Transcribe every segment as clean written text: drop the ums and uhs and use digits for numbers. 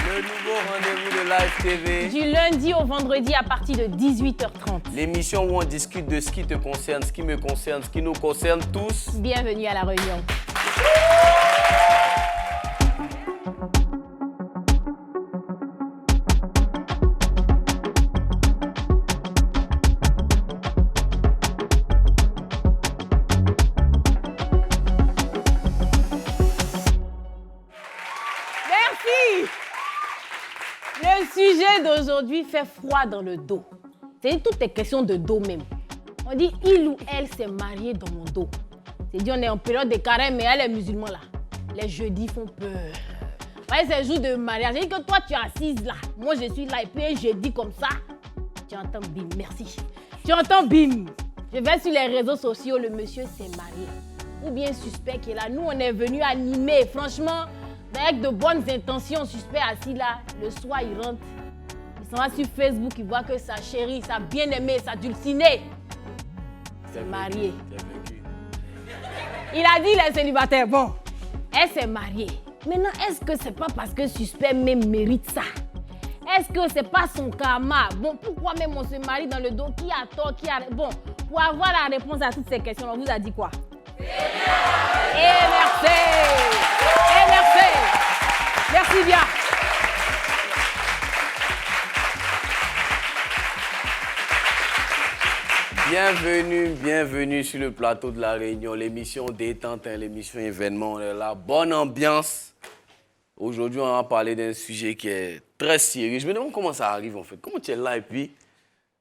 Le nouveau rendez-vous de Live TV. Du lundi au vendredi à partir de 18h30. L'émission où on discute de ce qui te concerne, ce qui me concerne, ce qui nous concerne tous. Bienvenue à La Réunion. Le sujet d'aujourd'hui fait froid dans le dos. C'est toutes les questions de dos même. On dit il ou elle s'est marié dans mon dos. C'est dit on est en période de carême, mais elle est musulmane là. Les jeudis font peur. Ouais, c'est jour de mariage. J'ai dit que toi tu es assise là. Moi je suis là et puis un jeudi comme ça. Tu entends bim, merci. Tu entends bim. Je vais sur les réseaux sociaux, le monsieur s'est marié. Ou bien suspect qui est là. Nous on est venu animer. Franchement, avec de bonnes intentions, suspect assis là, le soir il rentre, il s'en va sur Facebook, il voit que sa chérie, sa bien-aimée, sa dulcinée, s'est mariée. Il a dit il est célibataire, bon, elle s'est mariée. Maintenant, est-ce que c'est pas parce que suspect même mérite ça? Est-ce que c'est pas son karma? Bon, pourquoi même on se marie dans le dos? Qui a tort? Qui a... Bon, pour avoir la réponse à toutes ces questions, on vous a dit quoi? Et merci! Et merci! Merci bien! Bienvenue sur le plateau de La Réunion, l'émission détente, l'émission événement, on est là, bonne ambiance. Aujourd'hui, on va parler d'un sujet qui est très sérieux. Je me demande comment ça arrive en fait. Comment tu es là et puis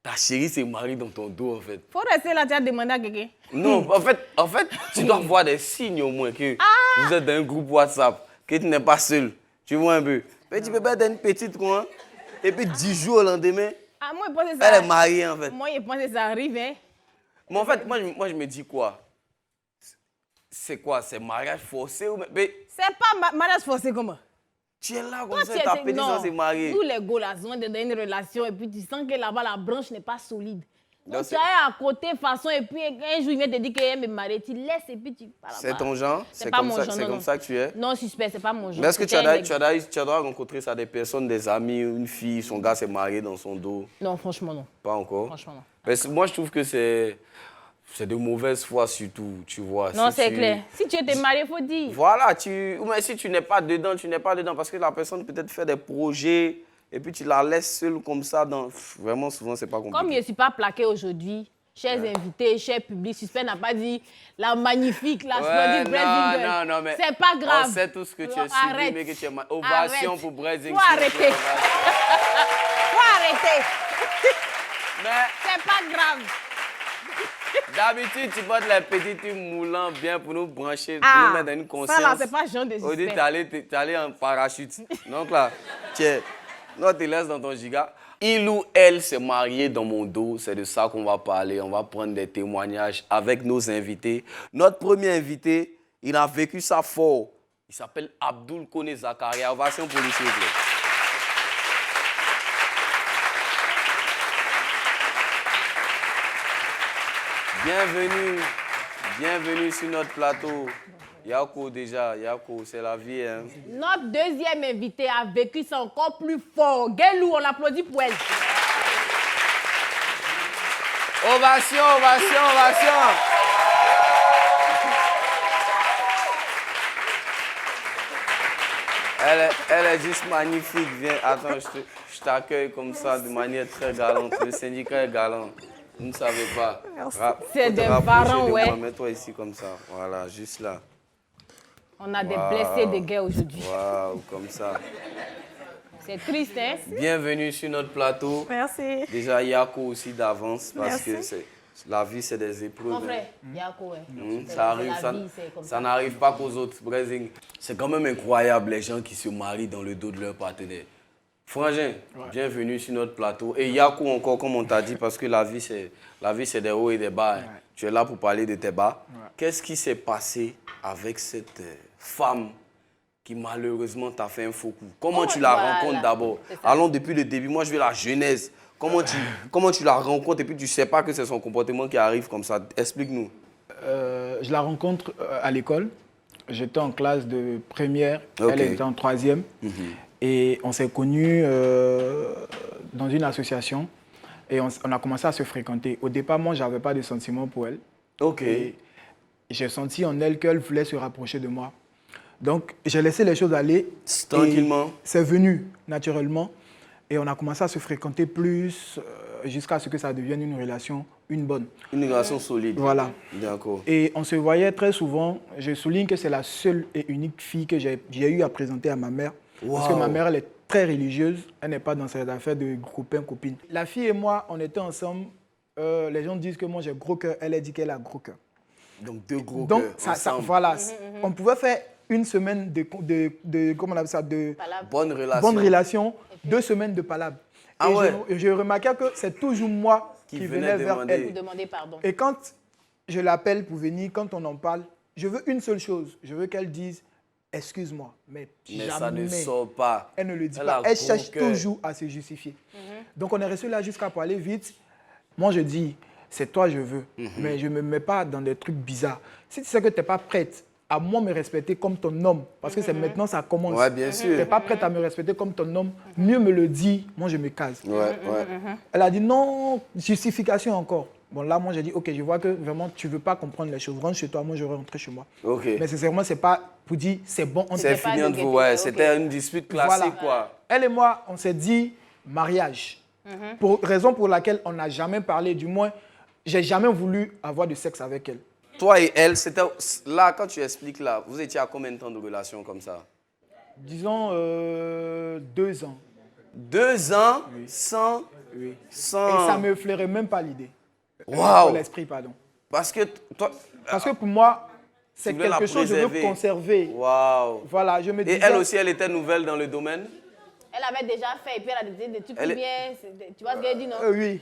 ta chérie s'est mariée dans ton dos en fait. Faut rester là, tu as demandé à quelqu'un. Non, en fait, tu dois voir des signes au moins que vous êtes dans un groupe WhatsApp, que tu n'es pas seul. Tu vois un peu. Petit bébé d'une petite coin, et puis 10 jours au lendemain, moi, je pense que ça... elle est mariée en fait. Moi, je pense que ça arrive, hein. Mais en fait, moi je me dis quoi? C'est quoi? C'est mariage forcé ou... Mais c'est pas mariage forcé comment? Tu es là comme ça, ta petite soeur s'est mariée. Nous les gars, là, on est dans une relation et puis tu sens que là-bas, la branche n'est pas solide. Donc tu es à côté, façon, et puis un jour, il vient te dire qu'elle est mariée, tu laisses et puis tu parles. C'est ton genre? C'est pas mon genre, c'est comme ça que tu es? Non, suspect, c'est pas mon genre. Mais est-ce que tu as rencontré ça, des personnes, des amis, une fille, son gars s'est marié dans son dos? Non, franchement, non. Pas encore? Franchement, non. Mais moi, je trouve que c'est de mauvaise foi surtout, tu vois. Non, c'est clair. Si tu étais marié, il faut dire. Voilà, mais si tu n'es pas dedans, tu n'es pas dedans parce que la personne peut-être fait des projets et puis tu la laisses seule comme ça. Vraiment, souvent, c'est pas compliqué. Comme je ne suis pas plaqué aujourd'hui, chers invités, chers publics, suspect n'a pas dit la magnifique, la splendide Brazing. Non, mais c'est pas grave. On sait tous que tu es suivi, mais que tu es ovation pour Brazing. Faut arrêter. Faut arrêter. Mais c'est pas grave. D'habitude, tu portes les petites moulants bien pour nous brancher, pour nous mettre dans une conscience. Ça là, c'est pas genre de suspect. Au lieu tu allé en parachute. Donc là, non, tu laisses dans ton giga. Il ou elle s'est marié dans mon dos, c'est de ça qu'on va parler. On va prendre des témoignages avec nos invités. Notre premier invité, il a vécu ça fort. Il s'appelle Abdul Kone Zakaria. Ovation pour lui, s'il vous plaît. Bienvenue sur notre plateau. Yako déjà, c'est la vie. Hein. Notre deuxième invité a vécu ça encore plus fort. Guelou, on l'applaudit pour elle. Ovation. Elle est juste magnifique. Viens, attends, je t'accueille comme ça de manière très galante. Le syndicat est galant. Vous ne savez pas. C'est des parents, ouais. Mets-toi ici comme ça. Voilà, juste là. On a des blessés de guerre aujourd'hui. Waouh, comme ça. C'est triste, hein? Bienvenue sur notre plateau. Merci. Déjà, Yako aussi d'avance parce Merci. que la vie, c'est des épreuves. Mon frère, Yako, ouais. Ça arrive, ça n'arrive pas qu'aux autres. C'est quand même incroyable les gens qui se marient dans le dos de leur partenaire. Frangin, bienvenue sur notre plateau. Et Yako encore, comme on t'a dit, parce que la vie, c'est des hauts et des bas. Ouais. Tu es là pour parler de tes bas. Ouais. Qu'est-ce qui s'est passé avec cette femme qui malheureusement t'a fait un faux coup? Comment tu la rencontres d'abord? Allons depuis le début. Moi, je veux la genèse. Comment tu la rencontres et puis tu ne sais pas que c'est son comportement qui arrive comme ça? Explique-nous. Je la rencontre à l'école. J'étais en classe de première, elle était en troisième. Et on s'est connus dans une association et on a commencé à se fréquenter. Au départ, moi, je n'avais pas de sentiments pour elle. Ok. Et j'ai senti en elle qu'elle voulait se rapprocher de moi. Donc, j'ai laissé les choses aller. Tranquillement. C'est venu naturellement. Et on a commencé à se fréquenter plus jusqu'à ce que ça devienne une relation, une bonne. Une relation solide. Voilà. D'accord. Et on se voyait très souvent. Je souligne que c'est la seule et unique fille que j'ai eu à présenter à ma mère. Wow. Parce que ma mère, elle est très religieuse. Elle n'est pas dans cette affaire de copains, copines. La fille et moi, on était ensemble. Les gens disent que moi, j'ai gros cœur. Elle a dit qu'elle a gros cœur. Donc, deux gros Donc, cœurs voilà. On pouvait faire une semaine comment on appelle ça, bonne relation. Bonne relation, 2 semaines de palabre. Ah et ouais. je remarquais que c'est toujours moi qui venais vers elle. Vous demandez pardon. Et quand je l'appelle pour venir, quand on en parle, je veux une seule chose. Je veux qu'elle dise « excuse-moi ». Mais jamais ça ne sort pas. Elle ne le dit Elle pas. a Elle gros cherche cœur. toujours à se justifier. Donc on est resté là jusqu'à pour aller vite. Moi je dis « c'est toi je veux ». Mais je ne me mets pas dans des trucs bizarres. Si tu sais que tu n'es pas prête à moi me respecter comme ton homme, parce que c'est maintenant ça commence. Ouais, bien sûr. Tu n'es pas prête à me respecter comme ton homme, mieux me le dit, moi je me case. Ouais. Elle a dit non, justification encore. Bon là, moi j'ai dit ok, je vois que vraiment tu ne veux pas comprendre les choses. Rentre chez toi, moi je vais rentrer chez moi. Ok. Mais sincèrement, c'est pas pour dire c'est bon. C'est fini entre vous, ouais. C'était une dispute classique, quoi. Elle et moi, on s'est dit mariage. Pour raison pour laquelle on n'a jamais parlé, du moins, j'ai jamais voulu avoir de sexe avec elle. Toi et elle, c'était là, quand tu expliques là, vous étiez à combien de temps de relation comme ça? Disons 2 ans. 2 ans sans... Oui. sans... Et ça ne me flairait même pas l'idée. Waouh. L'esprit, pardon. Parce que toi... Parce que pour moi, c'est Tu voulais la quelque chose que je veux préserver. conserver. Waouh. Voilà, je me Et disais... elle aussi, elle était nouvelle dans le domaine? Elle avait déjà fait et puis elle a dit des trucs bien. Tu vois ce qu'elle dit, non? Oui.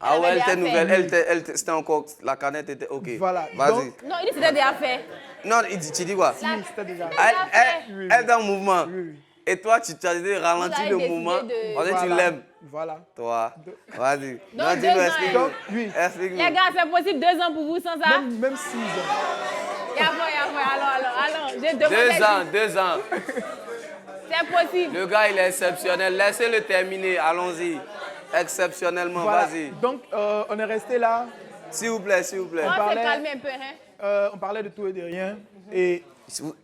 Ah ouais, elle déjà était fait. nouvelle, c'était encore... La canette était... Ok. Voilà. Vas-y. Donc, Non, il dit que c'était déjà fait. Non, tu dis quoi? oui, c'était déjà... Elle est en mouvement. Oui. Et toi, tu as dit ralentir Vous avez le décidé mouvement. de- On dit tu Voilà. l'aimes. Voilà. Toi. Vas-y. Donc, Non, 2 dis-nous, ans, explique-nous. Donc, oui. Explique-nous. Les gars, c'est possible 2 ans pour vous sans ça? Même 6 ans. Allons. J'ai demandé. 2 ans. C'est possible. Le gars, il est exceptionnel. Laissez-le terminer. Allons-y. Exceptionnellement, Voilà. vas-y. Donc, on est resté là. S'il vous plaît, s'il vous plaît. On s'est parlait- calmé un peu, hein? On parlait de tout et de rien. Et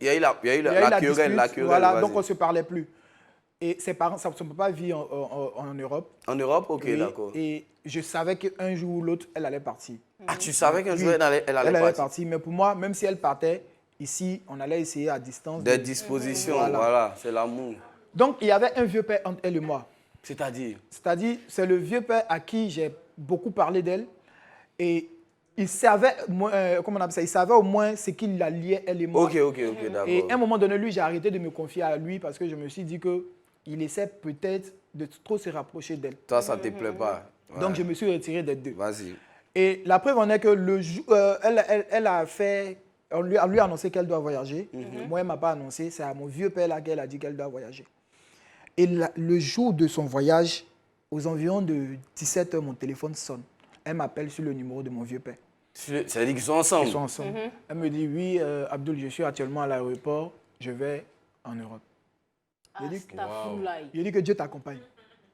Il y a eu la il y a eu querelle, dispute. la querelle. Voilà, vas-y. donc on ne se parlait plus. Et ses parents, son papa vit en Europe. En Europe, ok, Oui, d'accord. Et je savais qu'un jour ou l'autre, elle allait partir. Ah, tu savais qu'un jour, Oui, elle allait partir. partir. Mais pour moi, même si elle partait, ici, on allait essayer à distance. Des dispositions, Voilà. voilà, c'est l'amour. Donc, il y avait un vieux père entre elle et moi. C'est-à-dire? C'est-à-dire, c'est le vieux père à qui j'ai beaucoup parlé d'elle. Et il savait, comment on appelle ça, il savait au moins ce qui la liait, elle et moi. Ok, d'accord. Et à un moment donné, lui, j'ai arrêté de me confier à lui parce que je me suis dit qu'il essaie peut-être de trop se rapprocher d'elle. Toi, ça ne te plaît pas. Ouais. Donc, je me suis retiré des deux. Vas-y. Et la preuve en est que le jour, elle a fait, on lui a annoncé qu'elle doit voyager. Moi, elle ne m'a pas annoncé, c'est à mon vieux père là qu'elle a dit qu'elle doit voyager. Et le jour de son voyage, aux environs de 17 h, mon téléphone sonne. Elle m'appelle sur le numéro de mon vieux père. Ça veut dire qu'ils sont ensemble? Ils sont ensemble. Elle me dit, oui, Abdul, je suis actuellement à l'aéroport, je vais en Europe. Il dit que Dieu t'accompagne.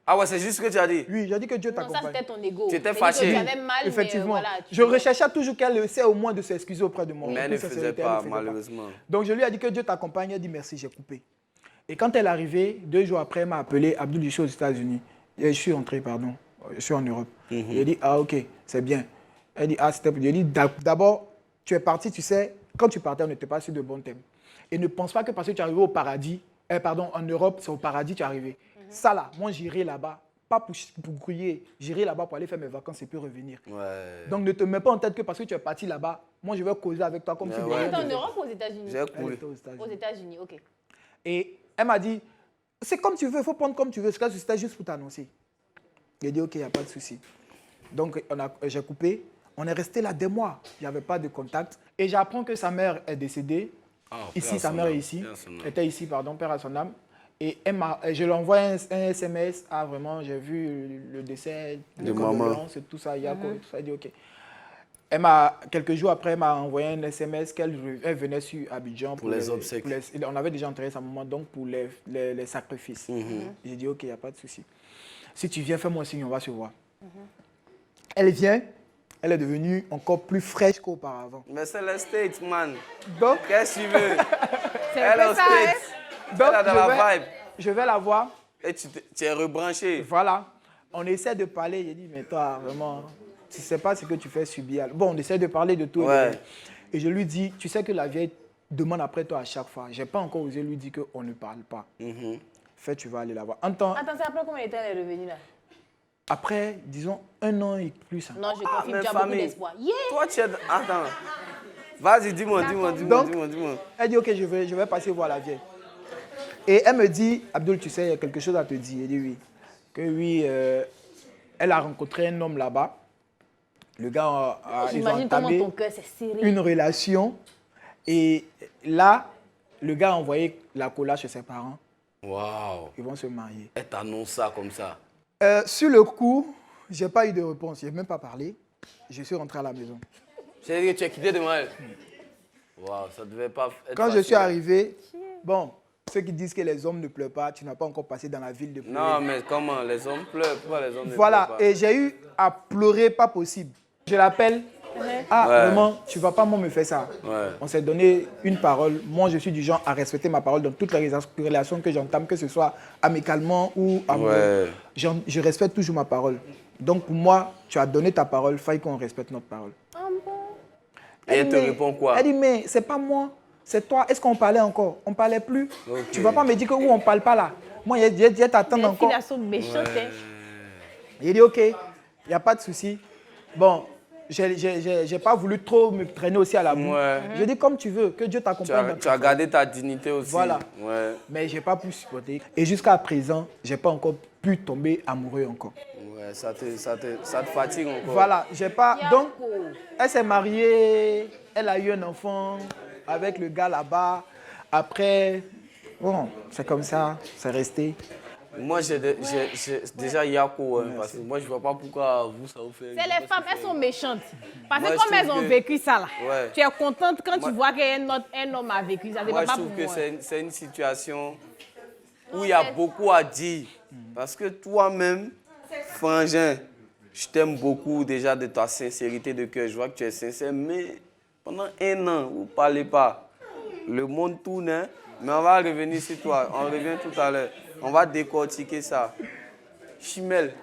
Ah ouais, c'est juste ce que tu as dit? Oui, j'ai dit que Dieu Non, ça t'accompagne. c'était ton ego. Tu étais C'est-à-dire fâché. que tu avais mal, Effectivement. mais voilà, tu je vois. recherchais toujours qu'elle essaie au moins de s'excuser auprès de moi. Mais elle ne faisait pas, malheureusement. Donc je lui ai dit que Dieu t'accompagne. Elle a dit merci, j'ai coupé. Et quand elle est arrivée, 2 jours après, elle m'a appelé, Abdul, je suis aux États-Unis. Je suis entré, pardon. Je suis en Europe. J'ai dit, ah ok, c'est bien. Elle dit, ah c'était bien. J'ai dit, d'abord, tu es parti, tu sais, quand tu partais, on n'était pas sur de bons thèmes. Et ne pense pas que parce que tu es arrivé au paradis, en Europe, c'est au paradis que tu es arrivé. Ça là, moi j'irai là-bas, pas pour grouiller, j'irai là-bas pour aller faire mes vacances et puis revenir. Ouais. Donc ne te mets pas en tête que parce que tu es parti là-bas, moi je vais causer avec toi comme si de ouais. rien T'es en n'était. Europe ou aux États-Unis? J'ai Elle couru. était aux États-Unis. Aux États-Unis, ok. Et elle m'a dit, c'est comme tu veux, il faut prendre comme tu veux. C'était juste pour t'annoncer. J'ai dit, ok, il n'y a pas de souci. Donc, j'ai coupé. On est resté là des mois. Il n'y avait pas de contact. Et j'apprends que sa mère est décédée. Ici, sa mère est ici. Était ici, pardon, père à son âme. Et je lui envoie un SMS. Ah, vraiment, j'ai vu le décès De maman. C'est tout ça. Il y a quoi, tout ça. Elle dit, ok. Quelques jours après, elle m'a envoyé un SMS qu'elle venait sur Abidjan pour les obsèques. On avait déjà enterré sa maman, donc pour les sacrifices. J'ai dit, ok, il n'y a pas de souci. Si tu viens, fais-moi signe, on va se voir. Elle vient, elle est devenue encore plus fraîche qu'auparavant. Mais c'est les States, man. Donc, qu'est-ce que tu veux? C'est un peu ça, hein? Donc, elle est dans la vibe. Je vais la voir. Et tu es rebranché. Voilà. On essaie de parler. J'ai dit, mais toi, vraiment, tu ne sais pas ce que tu fais subir. Bon, on essaie de parler de tout. Ouais. Et je lui dis, tu sais que la vieille demande après toi à chaque fois. Je n'ai pas encore osé lui dire qu'on ne parle pas. Fait, tu vas aller la voir. Attends, c'est après combien de temps elle est revenue là? Après, disons, 1 an et plus. Non, je confirme, tu as beaucoup d'espoir. Yeah. Toi, tu es... Attends. Vas-y, dis-moi. Elle dit, ok, je vais passer voir la vieille. Et elle me dit, Abdul, tu sais, il y a quelque chose à te dire. Elle dit oui. Que oui, elle a rencontré un homme là-bas. Le gars ils ont entamé ton cœur s'est serré. une relation. Et là, le gars a envoyé la cola chez ses parents. Waouh. Ils vont se marier. Elle t'annonce ça comme ça. Sur le coup, je n'ai pas eu de réponse. Je n'ai même pas parlé. Je suis rentré à la maison. C'est-à-dire que tu as quitté devant elle. Waouh, ça devait pas être Quand facile. je suis arrivé, bon, ceux qui disent que les hommes ne pleurent pas, tu n'as pas encore passé dans la ville de pleurer. Non, mais comment? Les hommes pleurent, pourquoi les hommes ne Voilà, pleurent pas? et j'ai eu à pleurer, pas possible. Je l'appelle. Ah, vraiment, tu ne vas pas me faire ça. Ouais. On s'est donné une parole. Moi, je suis du genre à respecter ma parole dans toutes les relations que j'entame, que ce soit amicalement ou amoureux. Je respecte toujours ma parole. Donc, pour moi, tu as donné ta parole, il faut qu'on respecte notre parole. Et elle te répond quoi? Elle dit, mais c'est pas moi, c'est toi. Est-ce qu'on parlait encore? On ne parlait plus. Okay. Tu ne vas pas me dire que on ne parle pas là. Moi, je t'attends encore. Les filles sont méchantes. Il dit, ok, il n'y a pas de souci. Bon, je n'ai pas voulu trop me traîner aussi à la boue. Je dis, comme tu veux, que Dieu t'accompagne. Tu as gardé ta dignité aussi. Voilà. Ouais. Mais je n'ai pas pu supporter. Et jusqu'à présent, je n'ai pas encore pu tomber amoureux encore. Ouais, ça te fatigue encore. Voilà, j'ai pas. Donc, elle s'est mariée, elle a eu un enfant avec le gars là-bas. Après, bon, c'est comme ça, c'est resté. Moi, j'ai déjà Yako, hein, parce que moi, je ne vois pas pourquoi vous, ça vous fait... C'est les femmes, elles sont méchantes. Parce Moi, que comme elles ont vécu ça là, Ouais. tu es contente quand tu vois qu'un homme a vécu ça. Moi, je pas trouve pour que moi. c'est une situation où il y a beaucoup à dire. Parce que toi-même, Frangin, je t'aime beaucoup déjà de ta sincérité de cœur. Je vois que tu es sincère, mais pendant 1 an, vous ne parlez pas. Le monde tourne, hein? Mais on va revenir sur toi. On revient tout à l'heure. On va décortiquer ça. Chimel,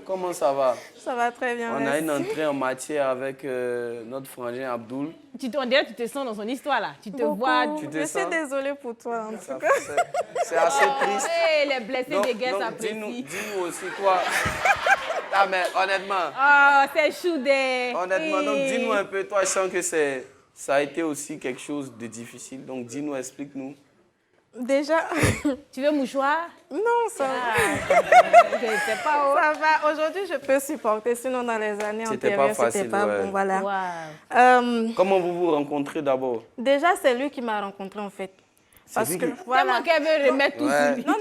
comment ça va? Ça va très bien. On a une entrée en matière avec notre frangin Abdul. On dirait que tu te sens dans son histoire là. Tu te vois. Je suis désolée pour toi en tout cas. C'est assez triste. Hey, les blessés de guerre s'apprécient. Dis-nous aussi, toi. Ah, mais honnêtement. Oh, c'est choudé. Honnêtement, donc dis-nous un peu. Toi, je sens que ça a été aussi quelque chose de difficile. Donc dis-nous, explique-nous. Déjà. Tu veux mouchoir? Non, ça va. C'est pas Ça va. Aujourd'hui, je peux supporter. Sinon, dans les années antérieures, c'était pas bon. Voilà. Wow. Comment vous vous rencontrez d'abord? Déjà, c'est lui qui m'a rencontré en fait. Parce que voilà. Tellement qu'elle veut remettre tout sur lui. Non,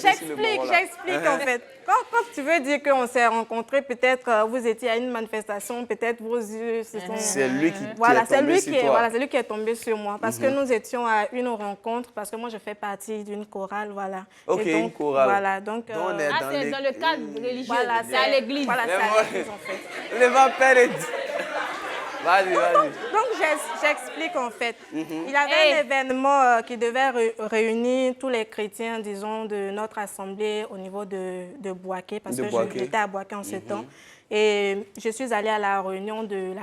j'explique en fait. Quand tu veux dire qu'on s'est rencontrés, peut-être vous étiez à une manifestation, peut-être vos yeux se sont... C'est lui qui voilà, est tombé sur toi. Voilà, c'est lui qui est tombé sur moi. Parce que nous étions à une rencontre, parce que moi je fais partie d'une chorale, voilà. Ok, et donc, une chorale. Voilà, donc... C'est dans le cadre religieux, voilà, c'est à l'église. Voilà, c'est à l'église en fait. Le vampire. Vas-y. Donc, j'explique en fait. Il y avait un événement qui devait réunir tous les chrétiens, disons, de notre assemblée au niveau de Boaké, parce que j'étais à Boaké en ce temps. Et je suis allée à la réunion de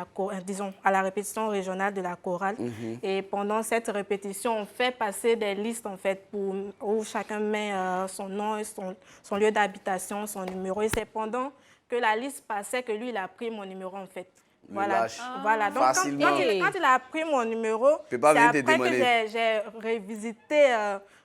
à la répétition régionale de la chorale. Et pendant cette répétition, on fait passer des listes en fait où chacun met son nom, son lieu d'habitation, son numéro. Et c'est pendant que la liste passait que lui, il a pris mon numéro en fait. Voilà. Donc quand il a pris mon numéro, c'est après que j'ai revisité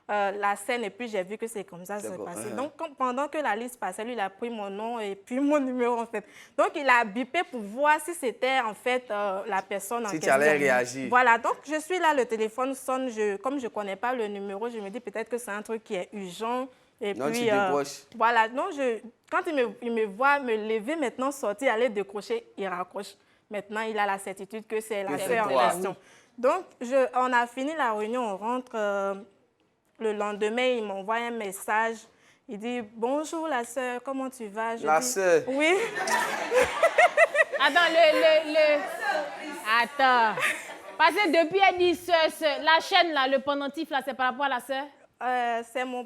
la scène et puis j'ai vu que c'est comme ça que ça s'est passé. Donc pendant que la liste passait, lui il a pris mon nom et puis mon numéro en fait. Donc il a bipé pour voir si c'était en fait la personne en question. Si tu allais réagir. Voilà, donc je suis là, le téléphone sonne, comme je ne connais pas le numéro, je me dis peut-être que c'est un truc qui est urgent. Et non, puis, tu décroches. Voilà, non, quand il me voit me lever maintenant, sortir, aller décrocher, il raccroche. Maintenant, il a la certitude que c'est la sœur en question. Donc, on a fini la réunion, on rentre. Le lendemain, il m'envoie un message. Il dit « Bonjour la sœur, comment tu vas ?» La sœur? Oui. Attends, Attends. Parce que depuis, elle dit sœur. La chaîne, là, le pendentif, là, c'est par rapport à la sœur?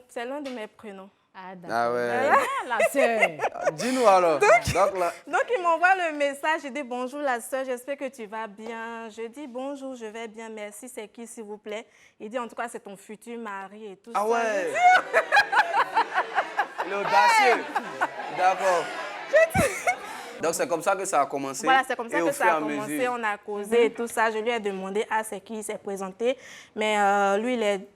C'est l'un de mes prénoms. Ah, d'accord. Ah ouais. La sœur. Dis-nous alors. Donc, il m'envoie le message. Il dit « Bonjour la sœur, j'espère que tu vas bien. » Je dis « Bonjour, je vais bien, merci. C'est qui, s'il vous plaît ?» Il dit « En tout cas, c'est ton futur mari et tout ça. » Ah ouais. Il est audacieux. D'accord. Donc, c'est comme ça que ça a commencé. Voilà, c'est comme ça que ça a commencé. On a causé et tout ça. Je lui ai demandé c'est qui, il s'est présenté. Mais lui, il est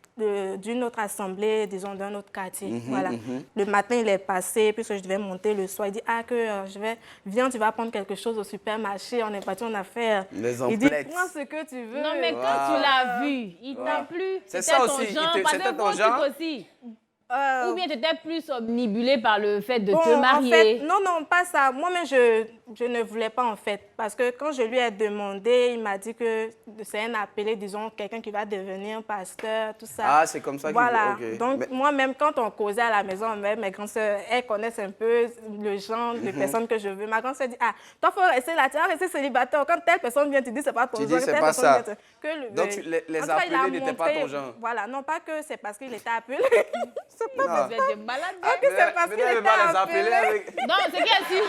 d'une autre assemblée, disons, d'un autre quartier. Voilà. Le matin, il est passé, puisque je devais monter le soir. Il dit, viens, tu vas prendre quelque chose au supermarché. On est parti, on a fait... Les emplettes. Il dit, prends ce que tu veux. Non, mais quand tu l'as vu, il t'a plu. C'est ça aussi. C'était ton genre aussi. Ou bien tu étais plus omnibulée par le fait de te marier? En fait, non, pas ça. Moi-même, je ne voulais pas, en fait. Parce que quand je lui ai demandé, il m'a dit que c'est un appelé, disons, quelqu'un qui va devenir pasteur, tout ça. Ah, c'est comme ça qu'il Voilà. Okay. Donc, moi-même, quand on causait à la maison, mes grandes sœurs, elles connaissent un peu le genre de personnes que je veux. Ma grande sœur dit, toi, il faut rester là, tu vas rester célibataire. Quand telle personne vient, tu dis, c'est pas ton genre. Tu dis, c'est pas ça. Donc, les appelés n'étaient pas ton genre. Voilà, non pas que c'est parce qu'il était appelé. C'est pas que vous êtes malade. C'est parce qu'il était appelé. Non, c'est qui ici?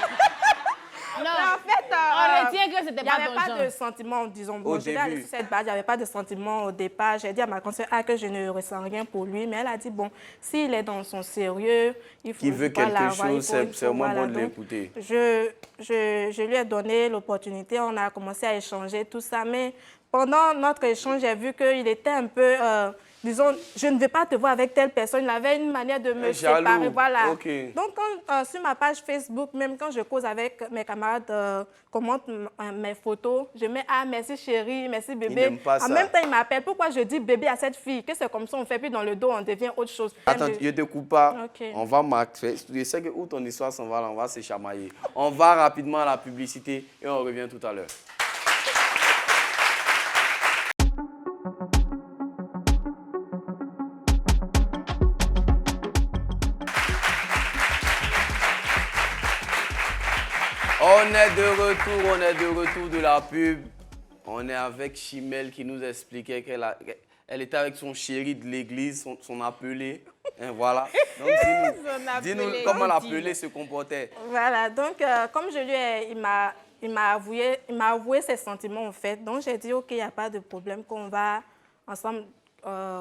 Non, en fait, on retient que c'était pas ton genre. Il n'y avait pas de sentiment, disons. Bon, je l'ai sur cette base, il n'y avait pas de sentiment au départ. J'ai dit à ma grande-sœur que je ne ressens rien pour lui. Mais elle a dit, bon, s'il est dans son sérieux, il faut... Qu'il veut quelque chose, c'est au moins bon de l'écouter. Je lui ai donné l'opportunité, on a commencé à échanger, tout ça. Mais pendant notre échange, j'ai vu qu'il était un peu... disons, je ne vais pas te voir avec telle personne. Il avait une manière de me séparer. Voilà. Okay. Donc, sur ma page Facebook, même quand je cause avec mes camarades, commente mes photos, je mets « Ah, merci chérie, merci bébé ». En même temps, il m'appelle. Pourquoi je dis bébé à cette fille? Que c'est comme ça, on fait, puis dans le dos, on devient autre chose. Attends, je ne te coupe pas. Okay. On va marquer. Je sais que où ton histoire s'en va, là, on va se chamailler. On va rapidement à la publicité et on revient tout à l'heure. On est de retour de la pub. On est avec Chimel qui nous expliquait qu'elle était avec son chéri de l'église, son appelé. Et voilà. Donc dis-nous comment l'appelé se comportait. Voilà, donc comme je lui ai, il m'a avoué ses sentiments en fait. Donc j'ai dit ok, il n'y a pas de problème, qu'on va ensemble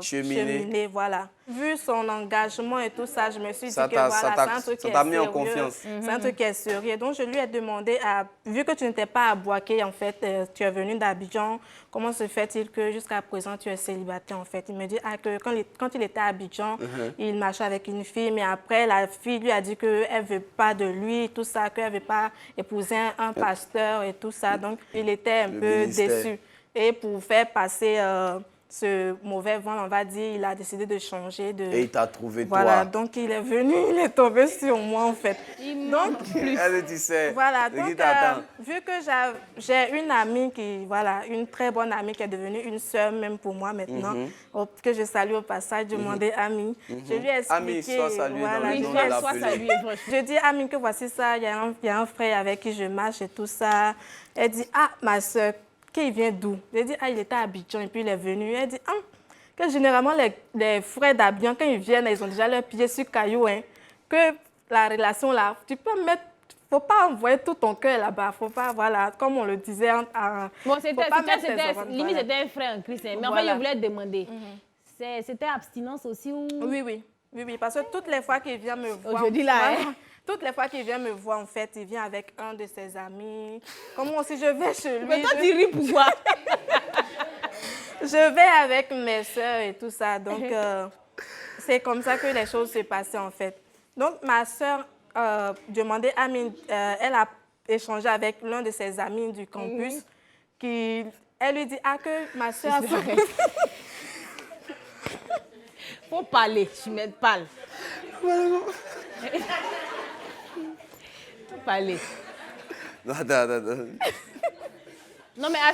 cheminer, voilà. Vu son engagement et tout ça, je me suis dit que voilà, c'est un truc qui est mis en confiance. C'est un truc qui est sérieux. Donc, je lui ai demandé, vu que tu n'étais pas à Boaké, en fait, tu es venu d'Abidjan, comment se fait-il que jusqu'à présent, tu es célibataire, en fait? Il me dit que quand il était à Abidjan, il marchait avec une fille, mais après, la fille lui a dit qu'elle ne veut pas de lui, tout ça, qu'elle ne veut pas épouser un pasteur et tout ça. Donc, il était un peu déçu. Et pour faire passer... ce mauvais vent, on va dire, il a décidé de changer de... Et il t'a trouvé voilà, toi. donc il est venu, il est tombé sur moi en fait. Donc, tu sais. Voilà, donc vu que j'ai une amie qui, voilà, une très bonne amie qui est devenue une sœur même pour moi maintenant, que je salue au passage, je demandais Ami. Je lui ai expliqué... Ami, sois salué dans le nom de l'appelé. Je dis Ami que voici ça, il y a un frère avec qui je marche et tout ça. Elle dit, ah, ma sœur, il vient d'où? J'ai dit, il était à Abidjan et puis il est venu. Elle dit, que généralement, les frères d'Abidjan, quand ils viennent, ils ont déjà leurs pieds sur caillou. Que la relation là, tu peux mettre... Il ne faut pas envoyer tout ton cœur là-bas. Il ne faut pas, voilà, comme on le disait. Bon, c'était limite, c'était un frère en Christ. Mais enfin, je voulais te demander, c'était abstinence aussi ou... Oui, parce que toutes les fois qu'il vient me voir... Aujourd'hui là, toutes les fois qu'il vient me voir, en fait, il vient avec un de ses amis. Comment si je vais chez lui... Mais toi, tu ris pourquoi? Je vais avec mes soeurs et tout ça. Donc, c'est comme ça que les choses se passaient, en fait. Donc, ma soeur demandait à Amine, elle a échangé avec l'un de ses amis du campus. Elle lui dit, que ma soeur... Faut parler, je me parle. Faut parler. Attends. Non, mais à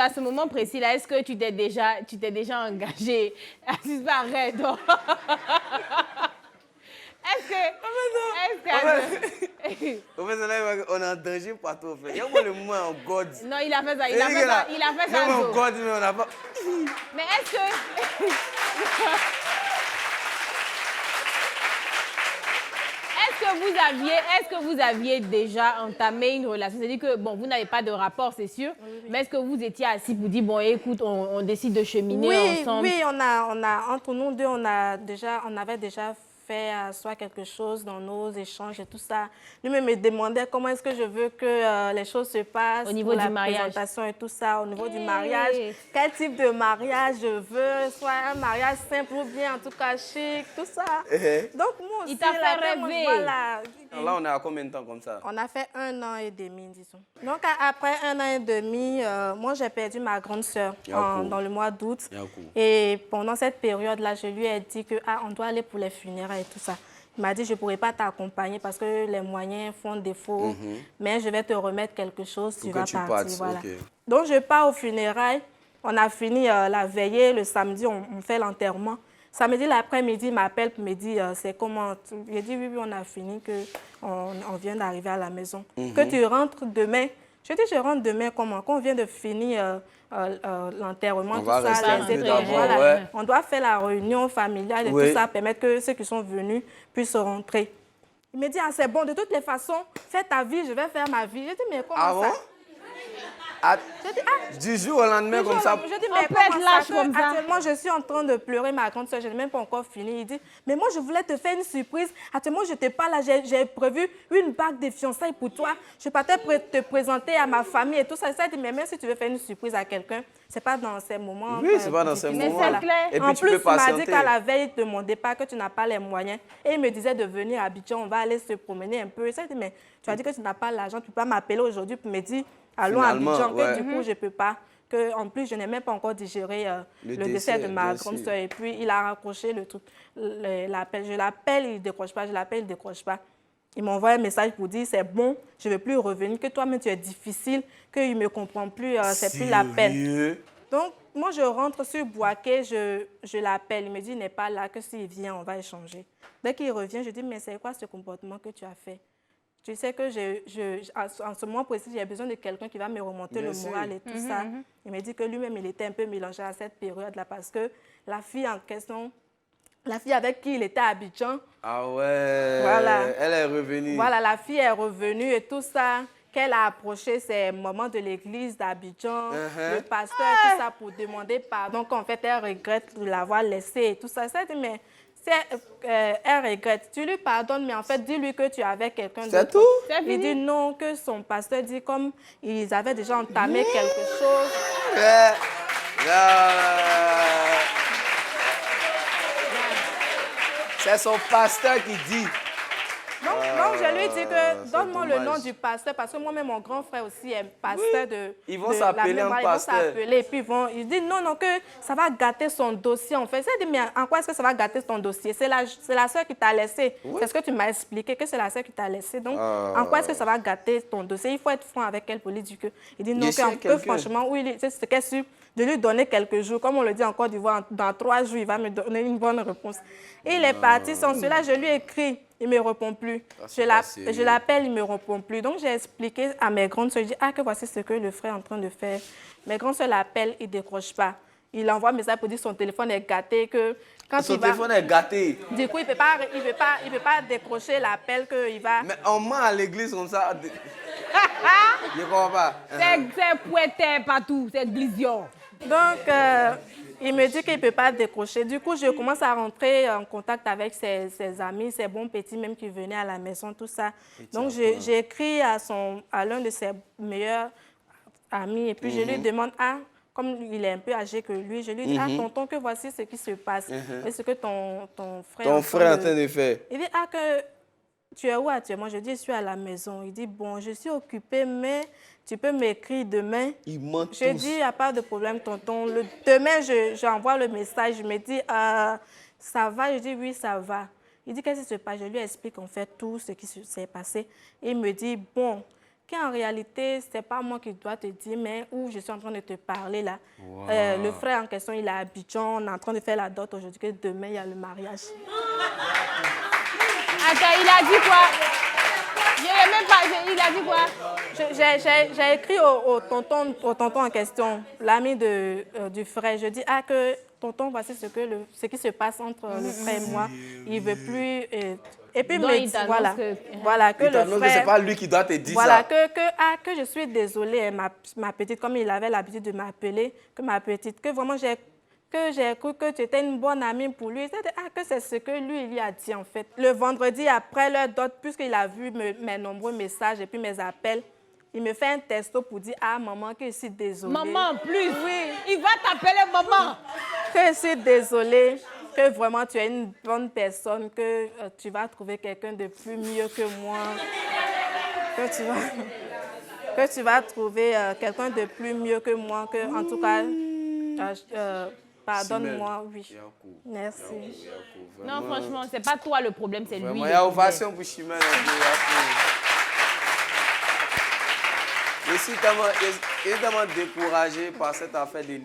ce moment précis, là, est-ce que tu t'es déjà engagé? Assise pas, arrête. Est-ce que... On est en danger partout. Il y a le moment en God. Non, il a fait ça. Il a fait ça. En God, mais on n'a pas... Mais est-ce que... Est-ce que vous aviez déjà entamé une relation? C'est-à-dire que, bon, vous n'avez pas de rapport, c'est sûr, mais est-ce que vous étiez assis pour dire, bon, écoute, on décide de cheminer ensemble? Oui, entre nous deux, on avait déjà fait soit quelque chose dans nos échanges et tout ça. Lui-même me demandait comment est-ce que je veux que les choses se passent au niveau du mariage, présentation et tout ça, au niveau du mariage. Quel type de mariage je veux, soit un mariage simple ou bien en tout cas chic, tout ça. Donc moi aussi, il t'a fait rêver. Voilà. Là, on est à combien de temps comme ça? On a fait 1 an et demi, disons. Donc après 1 an et demi, moi j'ai perdu ma grande sœur dans le mois d'août. Et pendant cette période-là, je lui ai dit que on doit aller pour les funérailles et tout ça. Il m'a dit je ne pourrais pas t'accompagner parce que les moyens font défaut, mais je vais te remettre quelque chose, tu vas partir. Voilà. Okay. Donc je pars aux funérailles. On a fini la veillée, le samedi, on fait l'enterrement. Samedi, l'après-midi, il m'appelle pour me dire c'est comment. J'ai dit oui, on a fini, on vient d'arriver à la maison. Que tu rentres demain. Je dis je rentre demain comment? Quand on vient de finir l'enterrement, tout ça, on doit faire la réunion familiale et tout ça, permettre que ceux qui sont venus puissent rentrer. Il me dit c'est bon, de toutes les façons, fais ta vie, je vais faire ma vie. Je dis mais comment ça? Du jour au lendemain comme ça. Je dis, mais comment ça? Actuellement, je suis en train de pleurer ma grande soeur, je n'ai même pas encore fini. Il dit, mais moi, je voulais te faire une surprise. Actuellement, je n'étais pas là, j'ai prévu une bague de fiançailles pour toi. Je partais te présenter à ma famille et tout ça. Ça dit, mais même si tu veux faire une surprise à quelqu'un, ce n'est pas dans ces moments. Oui, ce n'est pas dans ces moments. C'est clair. Et puis, en plus, il m'a dit qu'à la veille de mon départ, que tu n'as pas les moyens. Et il me disait de venir à Abidjan, on va aller se promener un peu. Ça dit, mais tu as dit que tu n'as pas l'argent, tu ne peux pas m'appeler aujourd'hui pour me dire, allons à Abidjan, que du coup, je ne peux pas. En plus, je n'ai même pas encore digéré le décès de ma grande soeur. Et puis, il a raccroché le truc, l'appel. Je l'appelle, il ne décroche pas. Je l'appelle, il ne décroche pas. Il m'envoie un message pour dire, c'est bon, je ne veux plus revenir, que toi-même, tu es difficile, qu'il ne me comprend plus, c'est plus la peine. Donc, moi, je rentre sur Boaké, je l'appelle. Il me dit, il n'est pas là, que s'il vient, on va échanger. Dès qu'il revient, je dis, mais c'est quoi ce comportement que tu as fait? Tu sais que en ce moment précis, j'ai besoin de quelqu'un qui va me remonter le moral et tout ça. Il me dit que lui-même, il était un peu mélangé à cette période-là parce que la fille en question, la fille avec qui il était à Abidjan. Ah ouais, voilà, elle est revenue. Voilà, la fille est revenue et tout ça. Qu'elle a approché ses moments de l'église d'Abidjan, le pasteur et tout ça pour demander pardon. Qu'en fait, elle regrette de l'avoir laissé et tout ça. Ça dit, mais elle regrette. Tu lui pardonnes, mais en fait, dis-lui que tu avais quelqu'un d'autre. C'est tout? Il dit non, que son pasteur dit comme ils avaient déjà entamé quelque chose. C'est son pasteur qui dit. Donc, je lui dis que donne-moi le nom du pasteur, parce que moi-même, mon grand frère aussi est pasteur de... Ils vont s'appeler un pasteur. Ils vont s'appeler, et puis il dit non, que ça va gâter son dossier, en fait. Il dit, mais en quoi est-ce que ça va gâter ton dossier? C'est la sœur qui t'a laissé. Oui. C'est ce que tu m'as expliqué, que c'est la sœur qui t'a laissé. Donc, en quoi est-ce que ça va gâter ton dossier? Il faut être franc avec elle pour lui dire que... Il dit non, que franchement, oui, c'est ce qu'elle su de lui donner quelques jours. Comme on le dit en Côte d'Ivoire, dans 3 jours, il va me donner une bonne réponse. Et il est parti sans cela. Je lui ai écrit. Il ne me répond plus. Je l'appelle, il ne me répond plus. Donc, j'ai expliqué à mes grandes soeurs, je dis, que voici ce que le frère est en train de faire. Mes grandes soeurs l'appellent, il ne décroche pas. Il envoie un message pour dire que son téléphone est gâté. Que quand son téléphone est gâté. Du coup, il ne peut pas décrocher l'appel qu'il va... Mais on ment à l'église comme ça. Je ne comprends pas. C'est pouetté partout, c'est glision. Donc... il me dit qu'il ne peut pas décrocher. Du coup, je commence à rentrer en contact avec ses amis, ses bons petits même qui venaient à la maison, tout ça. Donc, j'ai écrit à l'un de ses meilleurs amis et puis je lui demande, comme il est un peu âgé que lui, je lui dis, tonton, que voici ce qui se passe. Et ce que ton frère... Ton frère est en train de faire. Il dit, que tu es où actuellement? Je dis, je suis à la maison. Il dit, bon, je suis occupé, mais... Tu peux m'écrire demain. Ils mentent tous. Je dis, il n'y a pas de problème, tonton. Demain, j'envoie le message. Je me dis, ça va? Je dis, oui, ça va. Il dit, qu'est-ce qui se passe? Je lui explique en fait tout ce qui s'est passé. Il me dit, bon, qu'en réalité, ce n'est pas moi qui dois te dire, mais où je suis en train de te parler là. Wow. Le frère en question, il est à Abidjan, on est en train de faire la dot aujourd'hui, que demain, il y a le mariage. Attends, il a dit quoi? Je n'ai même pas... Il a dit quoi? J'ai écrit au tonton en question, l'ami du frère. Je dis, que tonton, voici ce qui se passe entre le frère et moi. Il ne veut plus... Et puis, donc, il voilà, que... voilà, que le frère... C'est pas lui qui doit te dire voilà, ça. Que je suis désolée, ma petite, comme il avait l'habitude de m'appeler, que ma petite, que vraiment j'ai cru que tu étais une bonne amie pour lui. Que c'est ce que lui, il lui a dit, en fait. Le vendredi, après leur dot, puisqu'il a vu mes nombreux messages et puis mes appels, il me fait un texto pour dire, maman, que je suis désolée. Maman, en plus, oui. Il va t'appeler maman. Que je suis désolée, que vraiment tu es une bonne personne, que tu vas trouver quelqu'un de plus mieux que moi, que tu vas trouver quelqu'un de plus mieux que moi, que en tout cas, pardonne-moi, oui. Merci. Non, franchement, c'est pas toi le problème, c'est lui. Il y a ovation pour Chimène. Je suis tellement découragé par cette affaire de...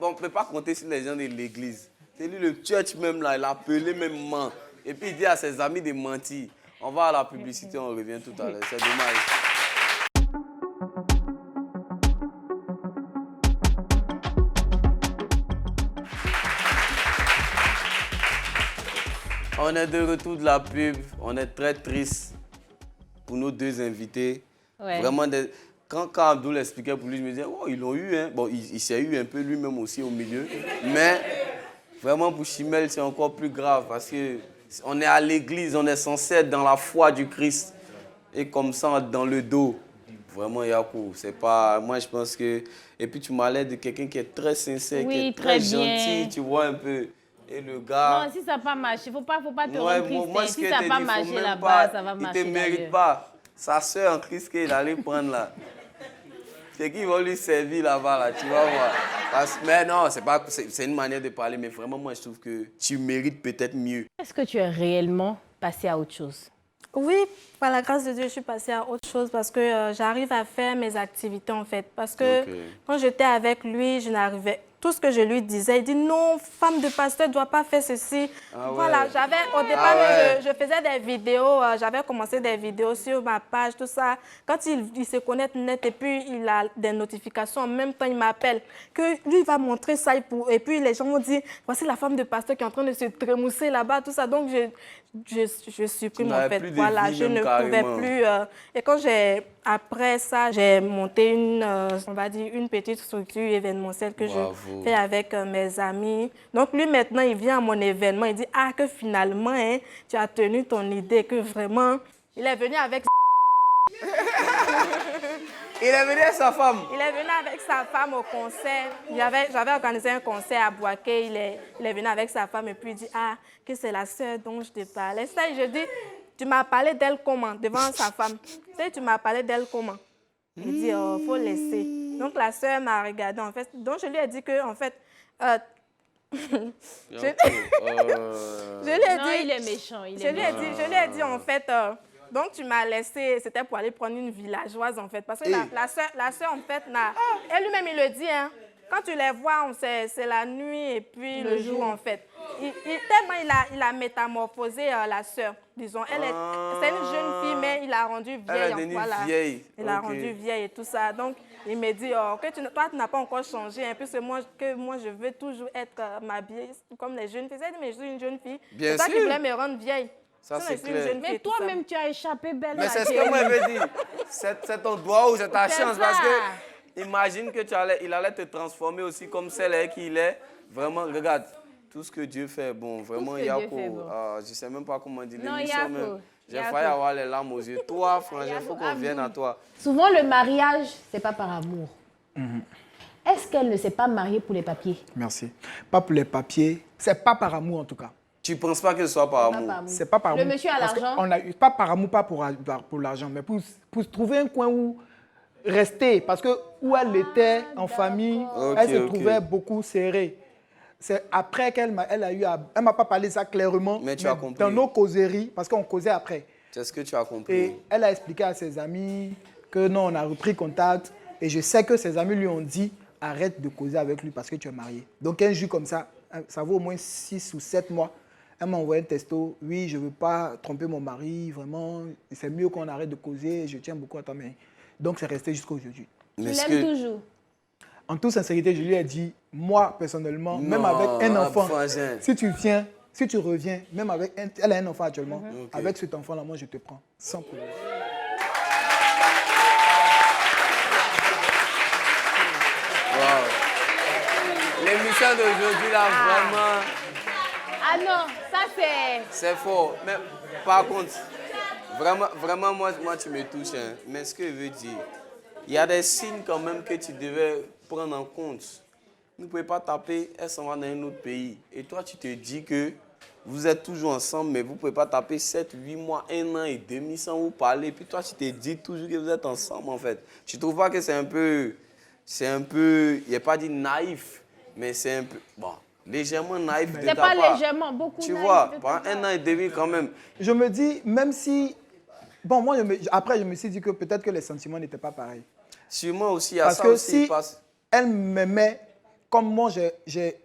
On ne peut pas compter sur les gens de l'église. C'est lui, le church même là, il a appelé même ment. Et puis il dit à ses amis de mentir. On va à la publicité, on revient tout à l'heure. C'est dommage. On est de retour de la pub. On est très triste pour nos deux invités. Ouais. Vraiment, quand Abdul expliquait pour lui, je me disais, oh, ils l'ont eu. Hein. Bon, il s'est eu un peu lui-même aussi au milieu. Mais vraiment, pour Chimel, c'est encore plus grave parce qu'on est à l'église, on est censé être dans la foi du Christ. Et comme ça, dans le dos. Vraiment, Yakou, c'est pas... Moi, je pense que... Et puis, tu m'as l'air de quelqu'un qui est très sincère, qui est très gentil, tu vois un peu. Et le gars... Non, si ça n'a pas marché, il ne faut pas te rendre triste. Moi, si ça n'a pas marché là-bas, ça va marcher. Il ne te mérite pas. Sa soeur en Christ qu'il allait prendre là. C'est qui va lui servir là-bas, là, tu vas voir. Mais non, c'est une manière de parler, mais vraiment, moi, je trouve que tu mérites peut-être mieux. Est-ce que tu es réellement passé à autre chose? Oui, par la grâce de Dieu, je suis passée à autre chose parce que j'arrive à faire mes activités, en fait. Parce que quand j'étais avec lui, je n'arrivais... Tout ce que je lui disais, il dit non, femme de pasteur ne doit pas faire ceci. Voilà, au départ, je faisais des vidéos, j'avais commencé des vidéos sur ma page, tout ça. Quand il se connecte net et puis il a des notifications, en même temps, il m'appelle. Que lui, il va montrer ça et puis les gens m'ont dit, voici la femme de pasteur qui est en train de se trémousser là-bas, tout ça. Donc, je supprime en fait. Voilà, je ne pouvais plus. Et quand après ça, j'ai monté on va dire, une petite structure événementielle que je fais avec mes amis. Donc lui, maintenant, il vient à mon événement, il dit, que finalement, hein, tu as tenu ton idée, que vraiment, il est venu avec... Il est venu avec sa femme? Il est venu avec sa femme au concert. J'avais organisé un concert à Boaké, il est venu avec sa femme et puis il dit, que c'est la sœur dont je te parlais. Ça, je dis, tu m'as parlé d'elle comment? Devant sa femme. Tu m'as parlé d'elle comment? Il dit, faut laisser. Donc la sœur m'a regardé en fait. Donc je lui ai dit que, en fait, je lui ai dit, il est méchant. Je lui ai dit en fait, donc tu m'as laissé, c'était pour aller prendre une villageoise en fait. Parce que la sœur en fait, elle lui-même il le dit, hein, quand tu les vois, c'est la nuit et puis le jour en fait. Tellement il a métamorphosé la sœur, disons. C'est une jeune fille, mais il a rendu vieille. Il a rendu vieille et tout ça. Donc, il me dit, toi, tu n'as pas encore changé, hein, puisque moi, je veux toujours être m'habiller comme les jeunes filles. Mais je suis une jeune fille. C'est ça qui voulait me rendre vieille. Ça, c'est clair. Mais toi-même, tu as échappé belle. Mais c'est ce que moi, je veux dire. C'est ton droit ou c'est ta chance. Parce que, imagine que il allait te transformer aussi comme celle qu'il est. Vraiment, regarde. Tout ce que Dieu fait, bon, vraiment, Yako, je ne sais même pas comment dire l'émission. J'ai failli avoir les larmes aux yeux. Toi, frangin, il faut qu'on vienne à toi. Souvent, le mariage, ce n'est pas par amour. Est-ce qu'elle ne s'est pas mariée pour les papiers? Merci. Pas pour les papiers. C'est pas par amour, en tout cas. Tu ne penses pas que ce soit par amour? C'est pas par amour. Le monsieur a l'argent? Pas par amour, pas pour l'argent, mais pour trouver un coin où rester. Parce que où elle était en famille, elle se trouvait beaucoup serrée. C'est après qu'elle m'a pas parlé ça clairement, mais tu as compris. Dans nos causeries, parce qu'on causait après. C'est ce que tu as compris. Et elle a expliqué à ses amis que non, on a repris contact. Et je sais que ses amis lui ont dit, arrête de causer avec lui parce que tu es marié. Donc un jour comme ça vaut au moins 6 ou 7 mois. Elle m'a envoyé un texto, oui, je ne veux pas tromper mon mari, vraiment, c'est mieux qu'on arrête de causer, je tiens beaucoup à ta main. Donc c'est resté jusqu'à aujourd'hui. Tu l'aimes toujours? En toute sincérité, je lui ai dit, moi personnellement, même avec un enfant, si tu viens, si tu reviens, même avec elle a un enfant actuellement, avec cet enfant-là, moi je te prends, sans problème. Wow. L'émission d'aujourd'hui, là, vraiment... Ah non, ça c'est... C'est fort. Mais par contre, vraiment moi tu me touches. Hein. Mais ce que je veux dire, il y a des signes quand même que tu devais prendre en compte. Vous ne pouvez pas taper, elle s'en va dans un autre pays. Et toi, tu te dis que vous êtes toujours ensemble, mais vous ne pouvez pas taper 7, 8 mois, 1 an et demi sans vous parler. Puis toi, tu te dis toujours que vous êtes ensemble, en fait. Tu ne trouves pas que c'est un peu, il n'est pas dit naïf, mais c'est un peu, bon, légèrement naïf de ta part. C'est pas légèrement, beaucoup tu naïf. Tu vois, pendant 1 an et demi quand même. Je me dis, même si... Bon, moi, après, je me suis dit que peut-être que les sentiments n'étaient pas pareils. Sûrement aussi, il y a parce ça que aussi. Si elle m'aimait comme moi, j'ai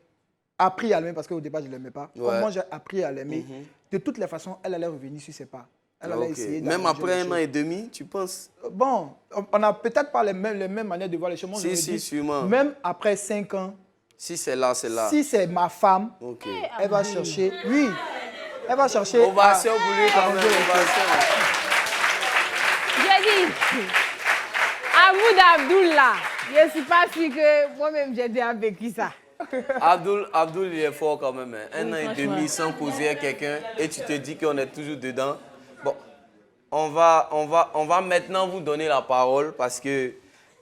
appris à l'aimer, parce qu'au départ, je ne l'aimais pas. Ouais. Comme moi, j'ai appris à l'aimer. De toutes les façons, elle allait revenir sur ses pas. Elle allait essayer même après 1 an et demi, tu penses? Bon, on n'a peut-être pas les mêmes manières de voir les choses. Moi, si, sûrement. Même après 5 ans, si c'est là, c'est là. Si c'est ma femme, elle va chercher. Oui, elle va chercher. Ovation pour lui quand même. J'ai dit, Amoud Abdoul là, je ne suis pas sûre que moi-même j'ai déjà vécu ça. Abdoul, il est fort quand même. Hein. 1 an et demi sans causer à quelqu'un et tu te dis qu'on est toujours dedans. Bon, on va maintenant vous donner la parole parce que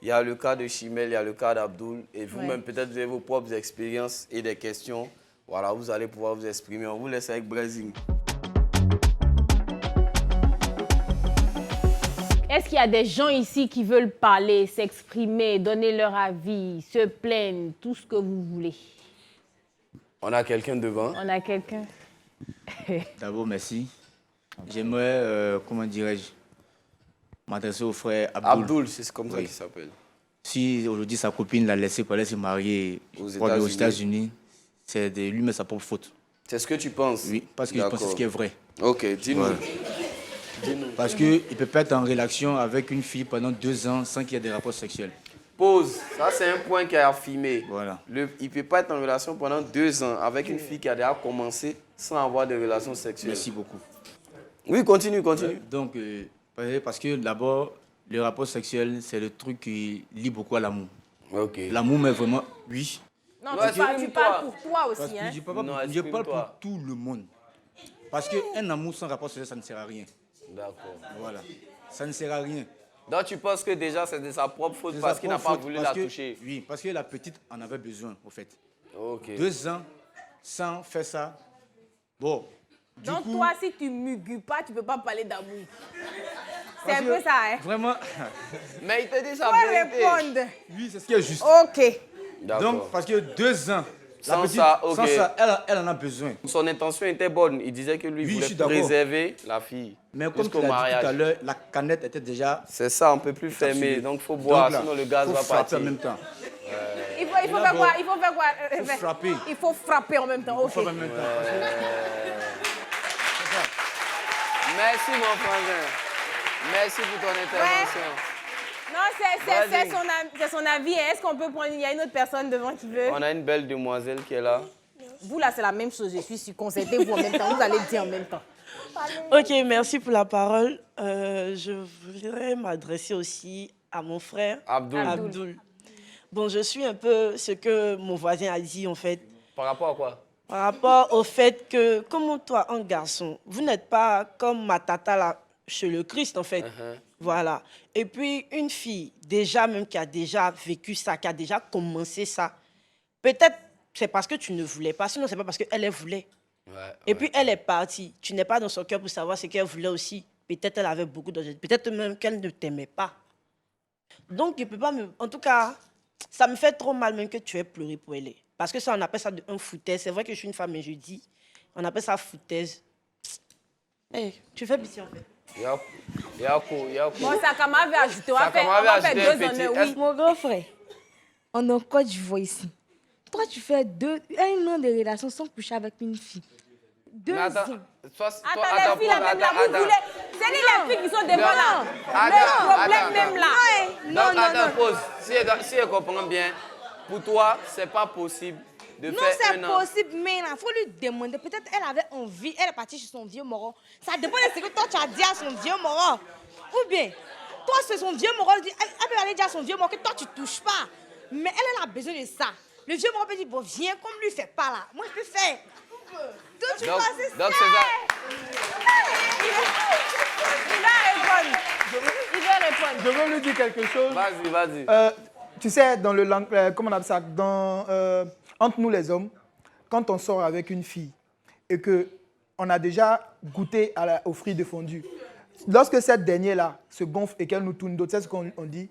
il y a le cas de Chimel, il y a le cas d'Abdoul et vous-même peut-être vous avez vos propres expériences et des questions. Voilà, vous allez pouvoir vous exprimer. On vous laisse avec Brazing. Est-ce qu'il y a des gens ici qui veulent parler, s'exprimer, donner leur avis, se plaindre, tout ce que vous voulez? On a quelqu'un devant. On a quelqu'un. D'abord, merci. J'aimerais, comment dirais-je, m'adresser au frère Abdoul. Abdoul, c'est comme ça qu'il s'appelle. Si aujourd'hui sa copine l'a laissé pour aller se marier aux États-Unis, c'est de lui mettre sa propre faute. C'est ce que tu penses? Oui, parce que je pense que c'est ce qui est vrai. Ok, dis-nous. Ouais. Parce qu'il ne peut pas être en relation avec une fille pendant 2 ans sans qu'il y ait des rapports sexuels. Pause. Ça, c'est un point qui a affirmé. Voilà. Il ne peut pas être en relation pendant 2 ans avec une fille qui a déjà commencé sans avoir de relations sexuelles. Merci beaucoup. Oui, continue. Donc, parce que d'abord, le rapport sexuel, c'est le truc qui lie beaucoup à l'amour. Ok. L'amour, mais vraiment, oui. Non, tu parles pour toi aussi. Hein? Je parle pour tout le monde. Parce qu'un amour sans rapport sexuel, ça ne sert à rien. D'accord. Voilà. Ça ne sert à rien. Donc tu penses que déjà c'est de sa propre faute parce qu'il n'a pas voulu la toucher? Oui, parce que la petite en avait besoin, au fait. Ok. 2 ans sans faire ça. Bon. Donc toi, si tu ne mugues pas, tu ne peux pas parler d'amour. C'est un peu ça, hein? Vraiment. Mais il te dit sa vérité. Répondre. Oui, c'est ce qui est juste. Ok. Donc, parce que 2 ans. Sans petite, ça, elle en a besoin. Son intention était bonne. Il disait que lui voulait préserver la fille. Mais comme tu l'as dit tout à l'heure, la canette était déjà... C'est ça, on ne peut plus fermer. Donc il faut boire, sinon le gaz va partir. En même temps. Il faut faire quoi? Il faut faire quoi? Il faut frapper. Il faut frapper en même temps. Ok. Merci mon frangin. Merci pour ton intervention. Non, c'est son avis. Est-ce qu'on peut prendre... Il y a une autre personne devant qui veut. On a une belle demoiselle qui est là. Vous, là, c'est la même chose. Je suis sûre. Concertez-vous en même temps. Vous allez dire en même temps. Ok, merci pour la parole. Je voudrais m'adresser aussi à mon frère, Abdoul. Bon, je suis un peu ce que mon voisin a dit, en fait. Par rapport à quoi? Par rapport au fait que, comme toi, un garçon, vous n'êtes pas comme ma tata là, chez le Christ, en fait. Voilà. Et puis, une fille, déjà même qui a déjà vécu ça, qui a déjà commencé ça, peut-être c'est parce que tu ne voulais pas, sinon c'est pas parce qu'elle voulait. Et puis, elle est partie. Tu n'es pas dans son cœur pour savoir ce qu'elle voulait aussi. Peut-être elle avait beaucoup d'objectifs. Peut-être même qu'elle ne t'aimait pas. Donc, je peux pas me... En tout cas, ça me fait trop mal même que tu aies pleuré pour elle. Parce que ça, on appelle ça un foutaise. C'est vrai que je suis une femme, mais je dis, on appelle ça foutaise. Hey, tu fais pitié, en fait. Yako. Bon, Sakama avait ajouté. On va faire 2 en 1, oui. Mon grand frère, on est en Côte d'Ivoire ici. Toi, tu fais 1 an de relation sans coucher avec une fille. 2 ans. Attends, les filles, là, même là, vous voulez... C'est les filles qui sont devant là. Le problème même là. Non. Pause. Si je comprends bien, pour toi, c'est pas possible de faire 1 an. Non, c'est possible, mais il faut lui demander. Peut-être elle avait envie, elle est partie chez son vieux moron. Ça dépend de ce que toi, tu as dit à son vieux moron. Ou bien, toi, c'est son vieux moron. Elle peut aller dire à son vieux moron que toi, tu touches pas. Mais elle a besoin de ça. Le vieux moron peut dire, bon, viens, comme lui, fait pas là. Moi, je peux faire. Donc, c'est ça. Il va répondre. Je veux lui dire quelque chose. Vas-y. Tu sais, dans le comment on appelle ça, entre nous les hommes, quand on sort avec une fille et qu'on a déjà goûté aux fruits défendus, lorsque cette dernière-là se gonfle et qu'elle nous tourne d'autres, c'est ce qu'on dit,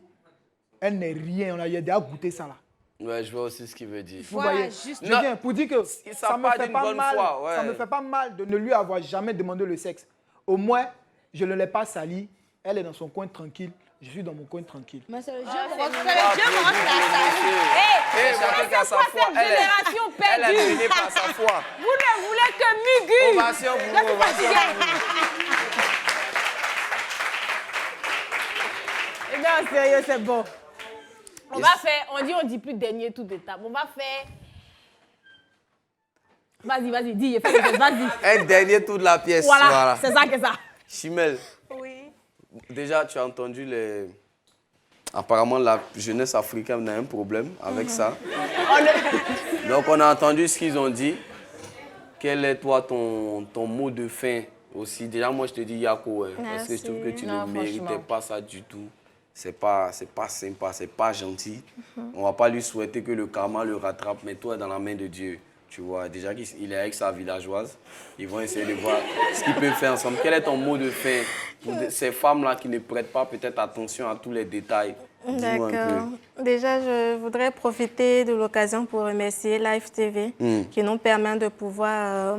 elle n'est rien, on a déjà goûté ça là. Ouais, je vois aussi ce qu'il veut dire. Vous voyez, je viens pour dire que ça me fait pas mal. Ouais. Ça me fait pas mal de ne lui avoir jamais demandé le sexe. Au moins, je ne l'ai pas sali. Elle est dans son coin tranquille. Je suis dans mon coin tranquille. Mais c'est le vieux moron qui l'a sali. Chacun qui a sa foi. Génération perdue. Elle a donné par sa foi. Vous ne voulez que Mugu. Ovation pour vous, ovation. Eh bien, sérieux, c'est bon. On va faire, on dit plus dernier tout de table. On va faire... Vas-y, dis, vas-y. Un dernier tour de la pièce. Voilà. C'est ça que ça. Chimel. Oui. Déjà, tu as entendu les... Apparemment, la jeunesse africaine a un problème avec ça. Donc, on a entendu ce qu'ils ont dit. Quel est, toi, ton mot de fin aussi? Déjà, moi, je te dis Yako, parce que je trouve que tu ne méritais pas ça du tout. C'est pas sympa, c'est pas gentil. On va pas lui souhaiter que le karma le rattrape, mais toi, dans la main de Dieu. Tu vois, déjà qu'il est avec sa villageoise. Ils vont essayer de voir ce qu'ils peuvent faire ensemble. Quel est ton mot de fin pour ces femmes-là qui ne prêtent pas peut-être attention à tous les détails? D'accord. Déjà, je voudrais profiter de l'occasion pour remercier Live TV qui nous permet de pouvoir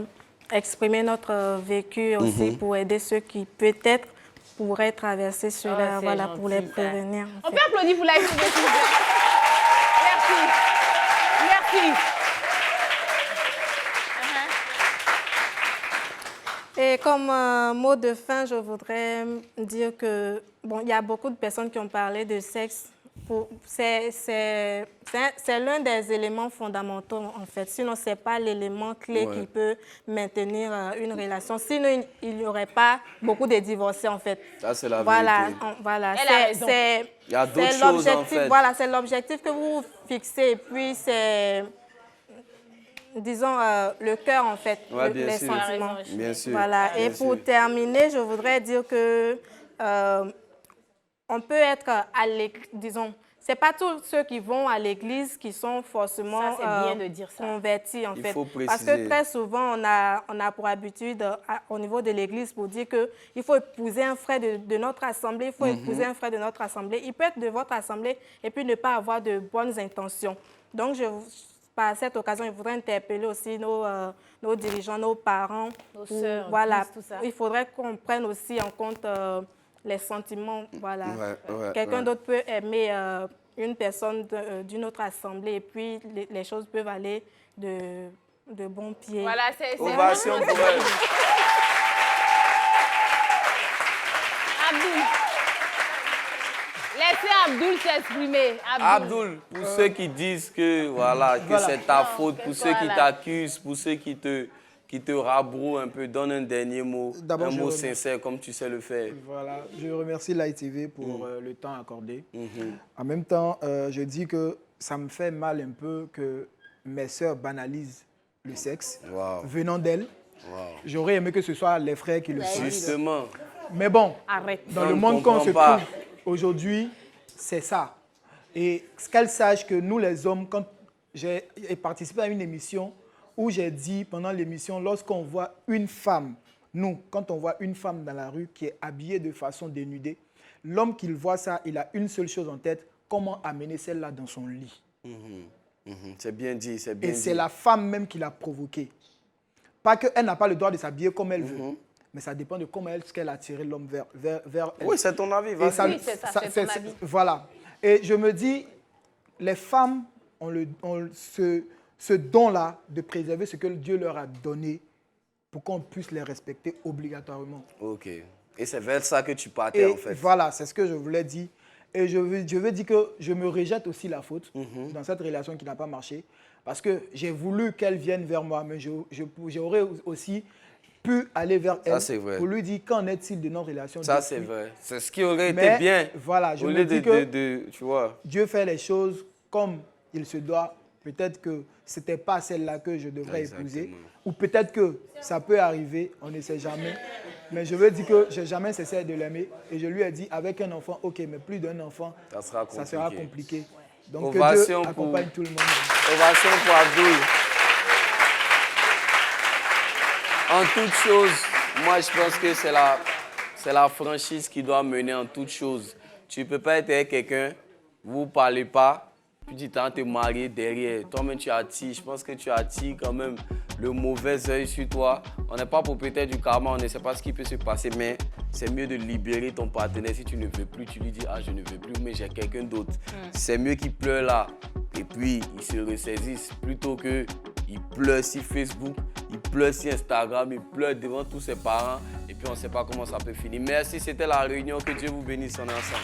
exprimer notre vécu aussi pour aider ceux qui peut-être pourraient traverser cela, voilà, pour les prévenir. On peut applaudir pour Live TV, s'il vous plaît. Merci. Et comme mot de fin, je voudrais dire que, bon, il y a beaucoup de personnes qui ont parlé de sexe. C'est l'un des éléments fondamentaux, en fait. Sinon, ce n'est pas l'élément clé qui peut maintenir une relation. Sinon, il n'y aurait pas beaucoup de divorcés, en fait. Ça, c'est la vérité. Voilà. Il y a d'autres choses, en fait. Voilà, c'est l'objectif que vous fixez. Et puis, c'est... disons, le cœur, en fait, les sentiments. Bien sûr. Voilà. Et pour terminer, je voudrais dire que on peut être à l'église, disons, c'est pas tous ceux qui vont à l'église qui sont forcément bien de dire ça. convertis, en fait. Faut préciser. Parce que très souvent, on a pour habitude, au niveau de l'église, pour dire qu'il faut épouser un frère de notre assemblée, il faut épouser un frère de notre assemblée. Il peut être de votre assemblée et puis ne pas avoir de bonnes intentions. Donc, par cette occasion, je voudrais interpeller aussi nos dirigeants, nos parents. Nos sœurs, voilà, tout ça. Il faudrait qu'on prenne aussi en compte les sentiments. Voilà. Quelqu'un d'autre peut aimer une personne d'une autre assemblée et puis les choses peuvent aller de bon pied. Voilà, c'est Ovation pour elle. Abdoul. Laissez Abdoul s'exprimer. Abdoul, pour ceux qui disent que, que c'est ta faute, pour ceux qui t'accusent, pour ceux qui te rabrouent un peu, donne un dernier mot, un mot sincère comme tu sais le faire. Voilà, je remercie Live TV pour le temps accordé. En même temps, je dis que ça me fait mal un peu que mes sœurs banalisent le sexe venant d'elles. J'aurais aimé que ce soit les frères qui le fassent. Justement. Mais bon, dans le monde qu'on se trouve aujourd'hui, c'est ça. Et qu'elles sachent que nous, les hommes, quand j'ai participé à une émission où j'ai dit pendant l'émission, lorsqu'on voit une femme, quand on voit une femme dans la rue qui est habillée de façon dénudée, l'homme qui voit ça, il a une seule chose en tête, comment amener celle-là dans son lit. C'est bien dit, c'est bien dit. Et c'est la femme même qui l'a provoqué. Pas qu'elle n'a pas le droit de s'habiller comme elle veut. mais ça dépend de comment est-ce qu'elle a attiré l'homme vers elle. Oui, c'est ton avis. Oui, c'est ça, c'est ton avis. Voilà. Et je me dis, les femmes ont ce don-là de préserver ce que Dieu leur a donné pour qu'on puisse les respecter obligatoirement. Ok. Et c'est vers ça que tu partais, en fait. Voilà, c'est ce que je voulais dire. Et je veux dire que je me rejette aussi la faute dans cette relation qui n'a pas marché. Parce que j'ai voulu qu'elle vienne vers moi, mais j'aurais aussi pu aller vers elle pour lui dire qu'en est-il de notre relation. Ça, c'est vrai. C'est ce qui aurait été bien. Voilà, je me dis que tu vois, Dieu fait les choses comme il se doit. Peut-être que ce n'était pas celle-là que je devrais épouser. Ou peut-être que ça peut arriver, on ne sait jamais. Mais je veux dire que je n'ai jamais cessé de l'aimer. Et je lui ai dit, avec un enfant, ok, mais plus d'un enfant, ça sera compliqué. Donc que Dieu accompagne tout le monde. Ovation pour Abdoul. En toute chose, moi je pense que c'est la franchise qui doit mener en toute chose. Tu ne peux pas être avec quelqu'un, vous ne parlez pas, puis tu t'es marié derrière. Toi-même tu attires, je pense que tu attires quand même le mauvais œil sur toi. On n'est pas propriétaire du karma, on ne sait pas ce qui peut se passer, mais c'est mieux de libérer ton partenaire. Si tu ne veux plus, tu lui dis « Ah, je ne veux plus, mais j'ai quelqu'un d'autre ». C'est mieux qu'il pleure là, et puis il se ressaisisse, plutôt qu'il pleure sur Facebook, il pleure sur Instagram, il pleure devant tous ses parents, et puis on ne sait pas comment ça peut finir. Merci, c'était la réunion. Que Dieu vous bénisse, on est ensemble.